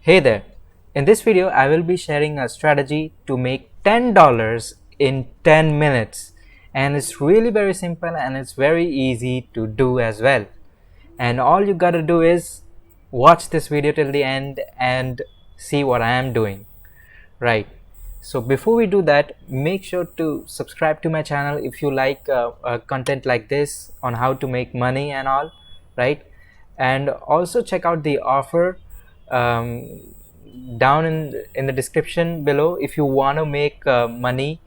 Hey there, in this video I will be sharing a strategy to make $10 in 10 minutes, and it's really very simple and it's very easy to do as well. And all you gotta do is watch this video till the end and see what I am doing. Right, so before we do that, make sure to subscribe to my channel if you like content like this on how to make money and all, right? And also check out the offer um, down in the description below if you want to make money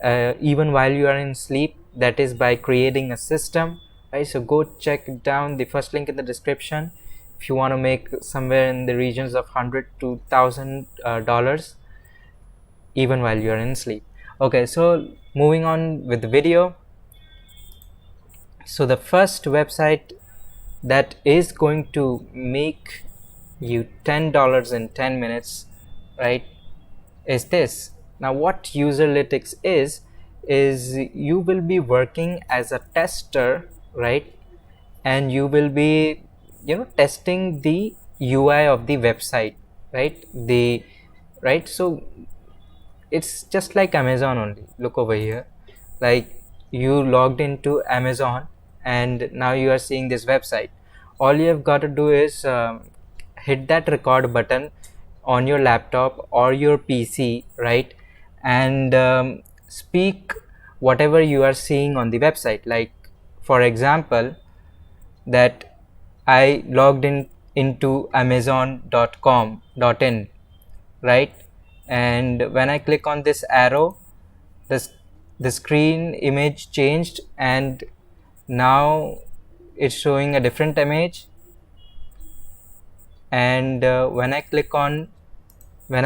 even while you are in sleep, that is by creating a system, right? So go check down the first link in the description if you want to make somewhere in the regions of 100 to $1,000 even while you're in sleep. Okay, so moving on with the video. So the first website that is going to make you $10 in 10 minutes, right, is this. Now what Lytx is you will be working as a tester, right? And you will be testing the UI of the website, right? So it's just like Amazon only. Look over here, like you logged into Amazon and now you are seeing this website. All you have got to do is hit that record button on your laptop or your PC, right? And speak whatever you are seeing on the website. Like for example, that I logged into amazon.com.in, right? And when I click on this arrow, this the screen image changed and now it's showing a different image. And when I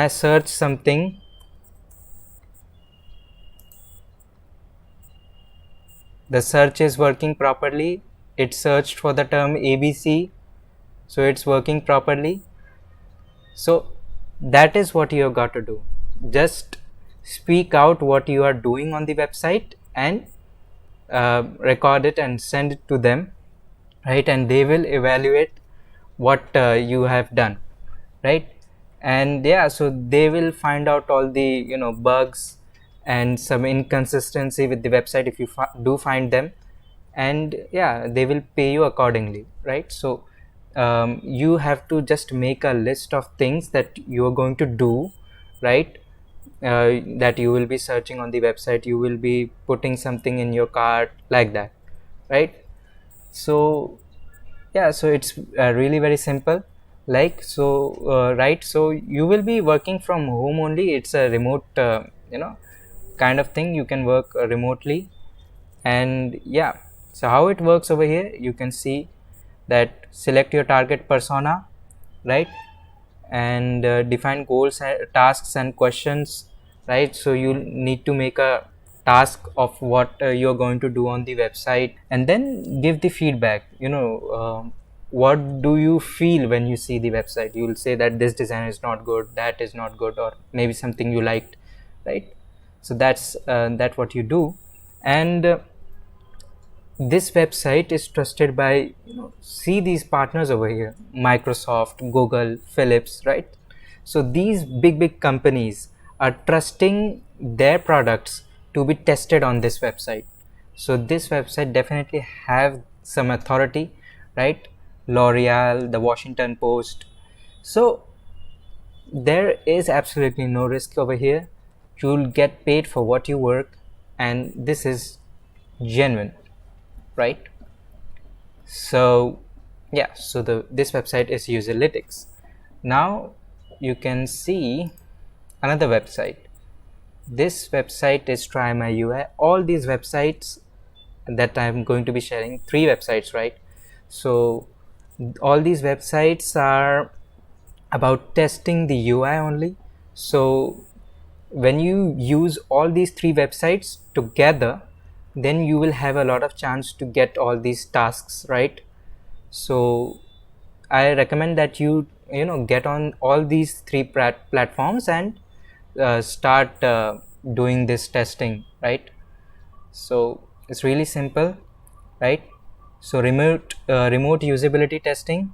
search something, the search is working properly. It searched for the term ABC, so it's working properly. So that is what you have got to do. Just speak out what you are doing on the website and record it and send it to them, right? And they will evaluate what you have done, right? And yeah, so they will find out all the bugs and some inconsistency with the website if you do find them, and yeah, they will pay you accordingly, right? So you have to just make a list of things that you are going to do, right? That you will be searching on the website, you will be putting something in your cart like that, right? So yeah, so it's really very simple. Like so right, so you will be working from home only. It's a remote kind of thing. You can work remotely. And yeah, so how it works over here, you can see that select your target persona, right? And define goals, tasks and questions, right? So you need to make a task of what you're going to do on the website, and then give the feedback. What do you feel when you see the website? You will say that this design is not good, that is not good, or maybe something you liked, right? So that's what you do. And this website is trusted by, see these partners over here: Microsoft, Google, Philips, right? So these big companies are trusting their products to be tested on this website. So this website definitely have some authority, right? L'Oreal, the Washington Post. So there is absolutely no risk over here. You'll get paid for what you work, and this is genuine, right? So yeah, so this website is Lytx. Now you can see another website. This website is TryMio. All these websites that I'm going to be sharing, 3 websites, right? So all these websites are about testing the UI only. So when you use all these 3 websites together, then you will have a lot of chance to get all these tasks, right? So I recommend that you get on all these 3 platforms and start doing this testing, right? So it's really simple, right? So remote usability testing,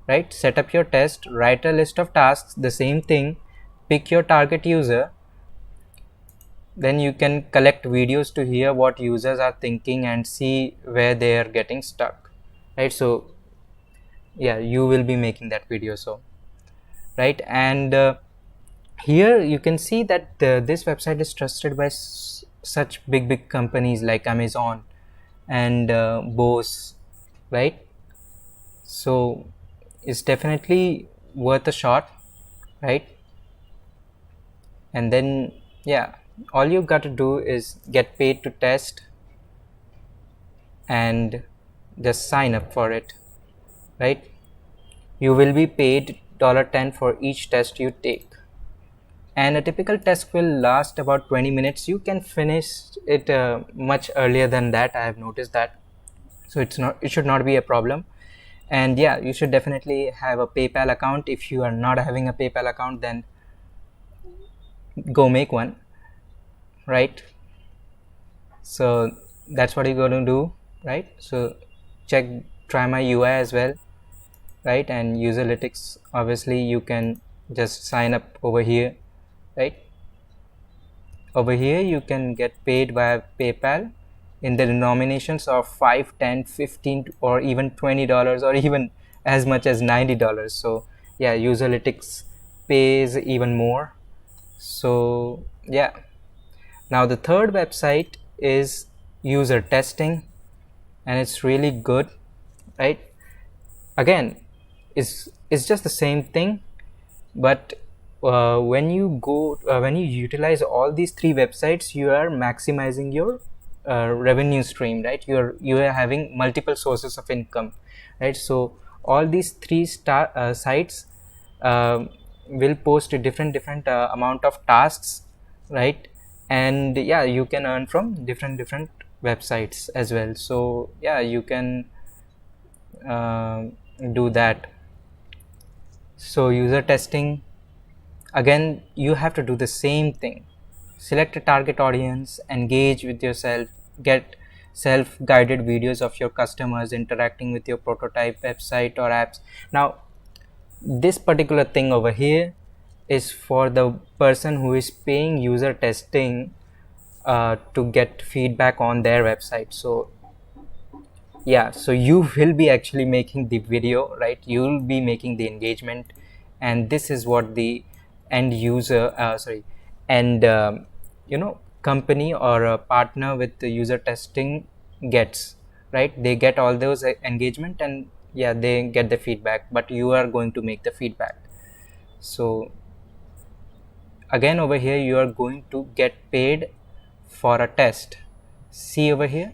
right? Set up your test, write a list of tasks, the same thing, pick your target user. Then you can collect videos to hear what users are thinking and see where they are getting stuck, right? So yeah, you will be making that video. So right, and here you can see that this website is trusted by such big companies like Amazon and Bose, right? So it's definitely worth a shot, right? And then yeah, all you got to do is get paid to test and just sign up for it, right? You will be paid $10 for each test you take, and a typical test will last about 20 minutes. You can finish it much earlier than that. I have noticed that. So it should not be a problem. And yeah, you should definitely have a PayPal account. If you are not having a PayPal account, then go make one, right? So that's what you're going to do, right? So check TryMio UI as well, right? And user Lytx, obviously you can just sign up over here, right? Over here you can get paid via PayPal in the denominations of 5, 10, 15, or even $20, or even as much as $90. So yeah, UserLytics pays even more. So yeah, now the third website is UserTesting, and it's really good, right? Again, it's just the same thing, but when you utilize all these three websites, you are maximizing your revenue stream, right? You are having multiple sources of income, right? So all these three sites um will post a different amount of tasks, right? And yeah, you can earn from different websites as well. So yeah, you can do that. So user testing, again you have to do the same thing. Select a target audience, engage with yourself, get self-guided videos of your customers interacting with your prototype website or apps. Now this particular thing over here is for the person who is paying user testing to get feedback on their website. So yeah, so you will be actually making the video, right? You'll be making the engagement, and this is what the end user and company or a partner with the user testing gets, right? They get all those engagement, and yeah, they get the feedback, but you are going to make the feedback. So again, over here you are going to get paid for a test. See over here,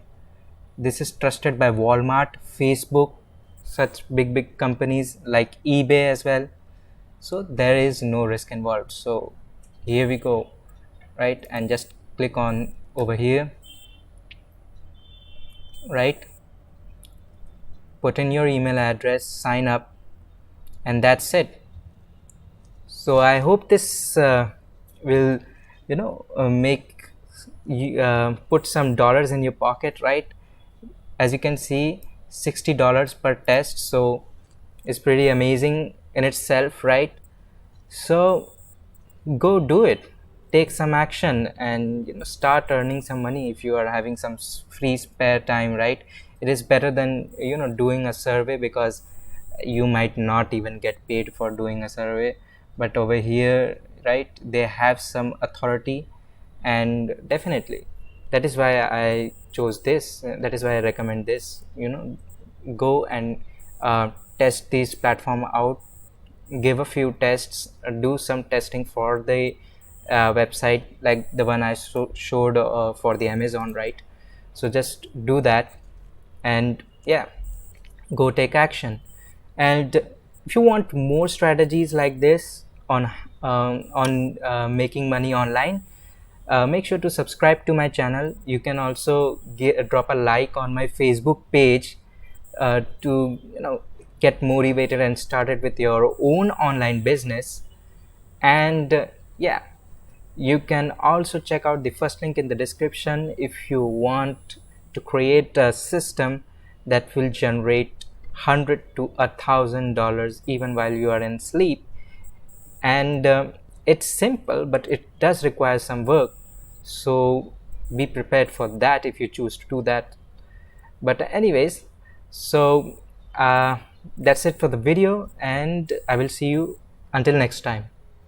this is trusted by Walmart, Facebook, such big companies like eBay as well. So there is no risk involved. So here we go, right? And just click on over here, right? Put in your email address, sign up, and that's it. So I hope this will make you put some dollars in your pocket, right? As you can see, $60 per test, so it's pretty amazing in itself, right? So go do it, take some action, and start earning some money if you are having some free spare time, right? It is better than doing a survey, because you might not even get paid for doing a survey. But over here, right, they have some authority, and definitely that is why I chose this. That is why I recommend this. Go and test this platform out, give a few tests, do some testing for the website, like the one I showed for the Amazon, right? So just do that, and yeah, go take action. And if you want more strategies like this on making money online, make sure to subscribe to my channel. You can also drop a like on my Facebook page to get motivated and started with your own online business. And yeah, you can also check out the first link in the description if you want to create a system that will generate $100 to $1,000 even while you are in sleep. And it's simple, but it does require some work, so be prepared for that if you choose to do that. But anyways, so that's it for the video, and I will see you until next time.